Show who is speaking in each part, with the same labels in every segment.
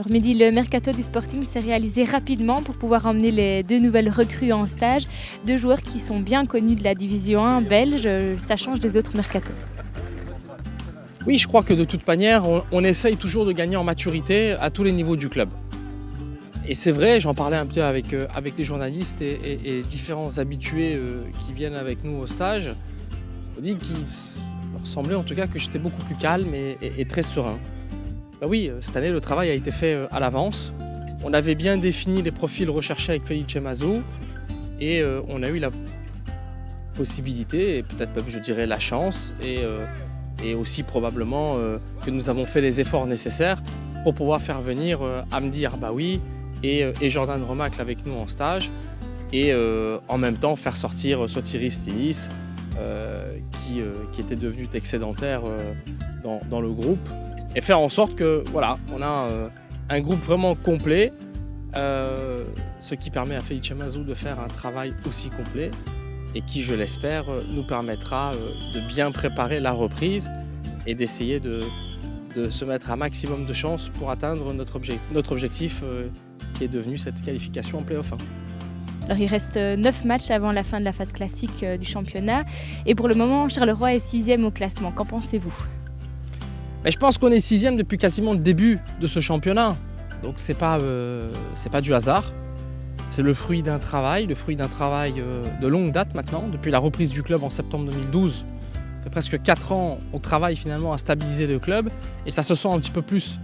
Speaker 1: Alors Mehdi, le mercato du Sporting s'est réalisé rapidement pour pouvoir emmener les 2 nouvelles recrues en stage, 2 joueurs qui sont bien connus de la division 1 belge, ça change des autres mercatos.
Speaker 2: Oui, je crois que de toute manière, on essaye toujours de gagner en maturité à tous les niveaux du club. Et c'est vrai, j'en parlais un peu avec les journalistes et différents habitués qui viennent avec nous au stage. On dit qu'il leur semblait en tout cas que j'étais beaucoup plus calme et très serein. Ben oui, cette année, le travail a été fait à l'avance. On avait bien défini les profils recherchés avec Felice Mazou et on a eu la possibilité, et peut-être même je dirais la chance, et aussi probablement que nous avons fait les efforts nécessaires pour pouvoir faire venir Hamdi Arbaoui et Jordan Remacle avec nous en stage et en même temps faire sortir Sotiri Stinis qui était devenu excédentaire dans le groupe et faire en sorte que voilà, on a un groupe vraiment complet, ce qui permet à Felice Mazou de faire un travail aussi complet et qui, je l'espère, nous permettra de bien préparer la reprise et d'essayer de se mettre un maximum de chances pour atteindre notre objectif qui est devenu cette qualification en play-off 1.
Speaker 1: Alors il reste 9 matchs avant la fin de la phase classique du championnat et pour le moment Charleroi est 6e au classement. Qu'en pensez-vous ?
Speaker 2: Je pense qu'on est 6e depuis quasiment le début de ce championnat, donc c'est pas du hasard. C'est le fruit d'un travail de longue date maintenant, depuis la reprise du club en septembre 2012. Ça fait presque 4 ans, on travaille finalement à stabiliser le club et ça se sent un petit peu plus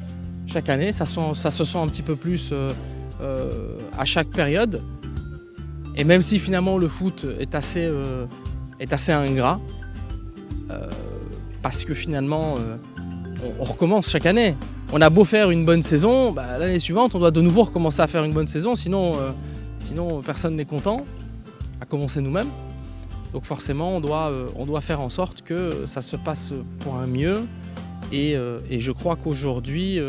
Speaker 2: chaque année, ça se sent un petit peu plus à chaque période. Et même si finalement le foot est assez ingrat, parce que finalement on recommence chaque année. On a beau faire une bonne saison, l'année suivante on doit de nouveau recommencer à faire une bonne saison, sinon personne n'est content, à commencer nous-mêmes. Donc forcément on doit faire en sorte que ça se passe pour un mieux et je crois qu'aujourd'hui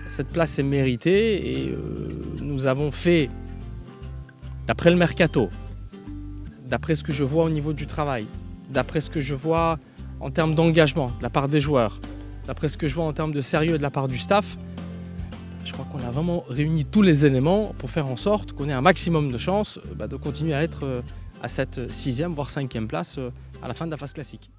Speaker 2: cette place est méritée et nous avons fait, d'après le mercato, d'après ce que je vois au niveau du travail, d'après ce que je vois en termes d'engagement de la part des joueurs, d'après ce que je vois en termes de sérieux de la part du staff, je crois qu'on a vraiment réuni tous les éléments pour faire en sorte qu'on ait un maximum de chances de continuer à être à cette 6e voire 5e place à la fin de la phase classique.